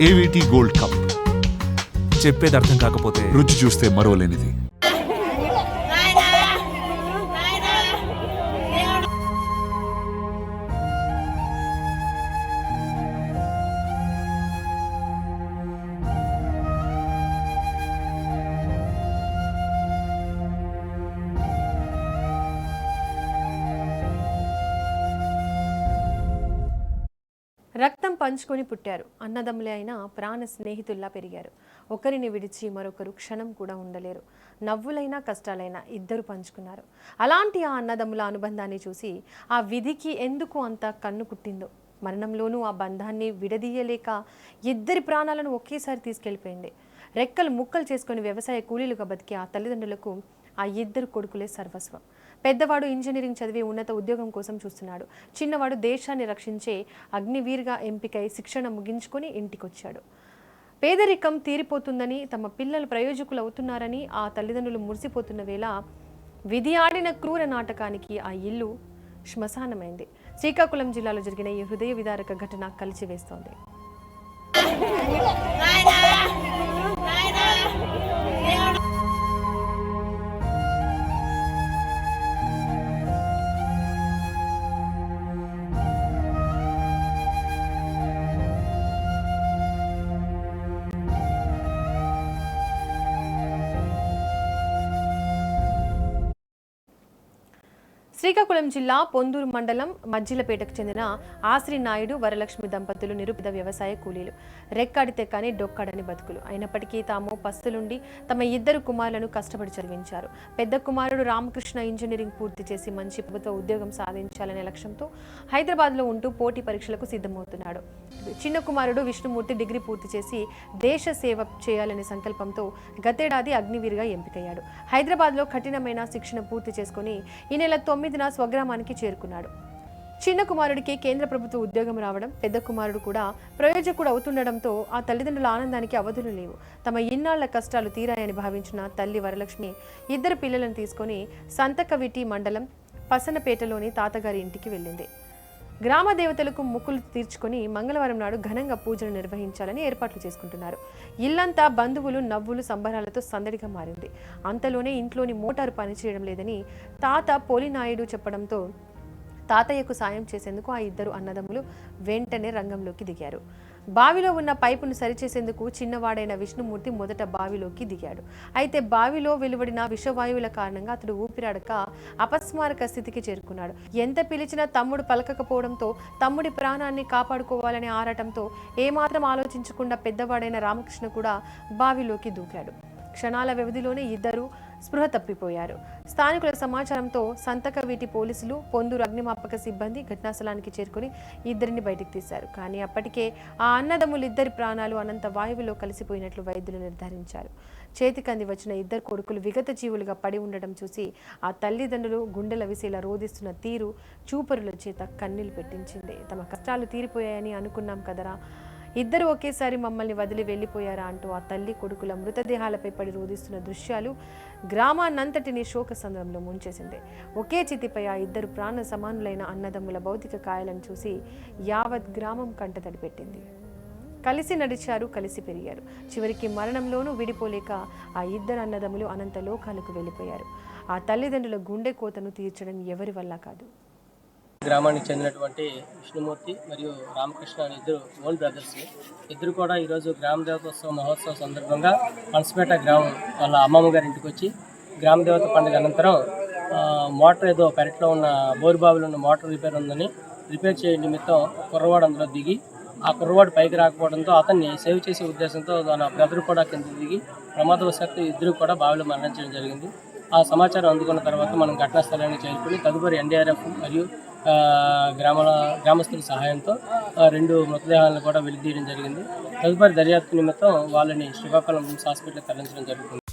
AVT gold cup. చెప్పేది అర్థం కాకపోతే రుచి చూస్తే మరోలేనిది. రక్తం పంచుకొని పుట్టారు. అన్నదమ్ములే అయినా ప్రాణ స్నేహితుల్లా పెరిగారు. ఒకరిని విడిచి మరొకరు క్షణం కూడా ఉండలేరు. నవ్వులైనా కష్టాలైనా ఇద్దరు పంచుకున్నారు. అలాంటి ఆ అన్నదమ్ముల అనుబంధాన్ని చూసి ఆ విధికి ఎందుకు అంత కన్ను కుట్టిందో. మరణంలోనూ ఆ బంధాన్ని విడదీయలేక ఇద్దరి ప్రాణాలను ఒకేసారి తీసుకెళ్లిపోయింది. రెక్కలు ముక్కలు చేసుకుని వ్యవసాయ కూలీలుగా బతికే ఆ తల్లిదండ్రులకు ఆ ఇద్దరు కొడుకులే సర్వస్వం. పెద్దవాడు ఇంజనీరింగ్ చదివి ఉన్నత ఉద్యోగం కోసం చూస్తున్నాడు. చిన్నవాడు దేశాన్ని రక్షించే అగ్నివీర్గా ఎంపికై శిక్షణ ముగించుకొని ఇంటికొచ్చాడు. పేదరికం తీరిపోతుందని, తమ పిల్లలు ప్రయోజకులు అవుతున్నారని ఆ తల్లిదండ్రులు మురిసిపోతున్న వేళ విధి ఆడిన క్రూర నాటకానికి ఆ ఇల్లు శ్మశానమైంది. శ్రీకాకుళం జిల్లాలో జరిగిన ఈ హృదయ విదారక ఘటన కలిచివేస్తోంది. శ్రీకాకుళం జిల్లా పొందూరు మండలం మజ్జిలపేటకు చెందిన ఆశ్రీ నాయుడు వరలక్ష్మి దంపతులు నిరుపేద వ్యవసాయ కూలీలు. రెక్కాడితే కానీ డొక్కాడని బతుకులు. అయినప్పటికీ తాము పస్తులుండి తమ ఇద్దరు కుమారులను కష్టపడి చదివించారు. పెద్ద కుమారుడు రామకృష్ణ ఇంజనీరింగ్ పూర్తి చేసి మంచి ప్రభుత్వ ఉద్యోగం సాధించాలనే లక్ష్యంతో హైదరాబాద్లో ఉంటూ పోటీ పరీక్షలకు సిద్ధమవుతున్నాడు. చిన్న కుమారుడు విష్ణుమూర్తి డిగ్రీ పూర్తి చేసి దేశ సేవ చేయాలనే సంకల్పంతో గతేడాది అగ్నివీర్గా ఎంపికయ్యాడు. హైదరాబాద్లో కఠినమైన శిక్షణ పూర్తి చేసుకుని ఈ నెల 9న స్వగ్రామానికి చేరుకున్నాడు. చిన్న కుమారుడికి కేంద్ర ప్రభుత్వ ఉద్యోగం రావడం, పెద్ద కుమారుడు కూడా ప్రయోజకుడు అవుతుండడంతో ఆ తల్లిదండ్రుల ఆనందానికి అవధులు లేవు. తమ ఇన్నాళ్ల కష్టాలు తీరాయని భావించిన తల్లి వరలక్ష్మి ఇద్దరు పిల్లలను తీసుకొని సంతకవిటి మండలం పసనపేటలోని తాతగారి ఇంటికి వెళ్ళింది. గ్రామ దేవతలకు మొక్కులు తీర్చుకొని మంగళవారం నాడు ఘనంగా పూజలు నిర్వహించాలని ఏర్పాట్లు చేసుకుంటున్నారు. ఇల్లంతా బంధువులు, నవ్వులు, సంబరాలతో సందడిగా మారింది. అంతలోనే ఇంట్లోని మోటారు పనిచేయడం లేదని తాత పోలినాయుడు చెప్పడంతో తాతయ్యకు సాయం చేసేందుకు ఆ ఇద్దరు అన్నదమ్ములు వెంటనే రంగంలోకి దిగారు. బావిలో ఉన్న పైపును సరిచేసేందుకు చిన్నవాడైన విష్ణుమూర్తి మొదట బావిలోకి దిగాడు. అయితే బావిలో వెలువడిన విషవాయువుల కారణంగా అతడు ఊపిరాడక అపస్మారక స్థితికి చేరుకున్నాడు. ఎంత పిలిచినా తమ్ముడు పలకకపోవడంతో తమ్ముడి ప్రాణాన్ని కాపాడుకోవాలనే ఆరాటంతో ఏమాత్రం ఆలోచించకుండా పెద్దవాడైన రామకృష్ణ కూడా బావిలోకి దూకాడు. క్షణాల వ్యవధిలోనే ఇద్దరు స్పృహ తప్పిపోయారు. స్థానికుల సమాచారంతో సంతకవీటి పోలీసులు, పొందూరు అగ్నిమాపక సిబ్బంది ఘటనాస్థలానికి చేరుకుని ఇద్దరిని బయటికి తీశారు. కానీ అప్పటికే ఆ అన్నదమ్ములిద్దరి ప్రాణాలు అనంత వాయువులో కలిసిపోయినట్లు వైద్యులు నిర్ధారించారు. చేతికంది వచ్చిన ఇద్దరు కొడుకులు విగత జీవులుగా పడి ఉండడం చూసి ఆ తల్లిదండ్రులు గుండెల విసేలా రోధిస్తున్న తీరు చూపరుల చేత కన్నీళ్లు పెట్టించింది. తమ కష్టాలు తీరిపోయాయని అనుకున్నాం కదరా, ఇద్దరు ఒకేసారి మమ్మల్ని వదిలి వెళ్ళిపోయారా అంటూ ఆ తల్లి కొడుకుల మృతదేహాలపై పడి రోధిస్తున్న దృశ్యాలు గ్రామాన్నంతటిని శోకసంద్రంలో ముంచేసింది. ఒకే చితిపై ఆ ఇద్దరు ప్రాణ సమానులైన అన్నదమ్ముల భౌతిక కాయాలను చూసి యావత్ గ్రామం కంటతడి పెట్టింది. కలిసి నడిచారు, కలిసి పెరిగారు. చివరికి మరణంలోనూ విడిపోలేక ఆ ఇద్దరు అన్నదమ్ములు అనంత లోకాలకు వెళ్ళిపోయారు. ఆ తల్లిదండ్రుల గుండె కోతను తీర్చడం ఎవరి వల్ల కాదు. గ్రామానికి చెందినటువంటి విష్ణుమూర్తి మరియు రామకృష్ణ అనే ఇద్దరు ఓన్ బ్రదర్స్. ఇద్దరు కూడా ఈరోజు గ్రామ దేవతోత్సవ మహోత్సవం సందర్భంగా పనసపేట గ్రామం వాళ్ళ అమ్మమ్మ గారి ఇంటికి వచ్చి గ్రామ దేవత పండుగ అనంతరం మోటార్ ఏదో పెరట్లో ఉన్న బోరుబావిలో ఉన్న మోటార్ రిపేర్ ఉందని రిపేర్ చేయ నిమిత్తం కుర్రవాడు అందులో దిగి ఆ కుర్రవాడు పైకి రాకపోవడంతో అతన్ని సేవ్ చేసే ఉద్దేశంతో తన బ్రదర్ కూడా కింద దిగి ప్రమాదవశాత్తు ఇద్దరు కూడా బావిలో మరణించడం జరిగింది. ఆ సమాచారం అందుకున్న తర్వాత మనం ఘటనా స్థలానికి చేరుకుని తదుపరి ఎన్డీఆర్ఎఫ్ మరియు గ్రామస్తుల సహాయంతో 2 మృతదేహాలను కూడా వెలికితీయడం జరిగింది. తదుపరి దర్యాప్తు నిమిత్తం వాళ్ళని శ్రీకాకుళం హాస్పిటల్కి తరలించడం జరుగుతుంది.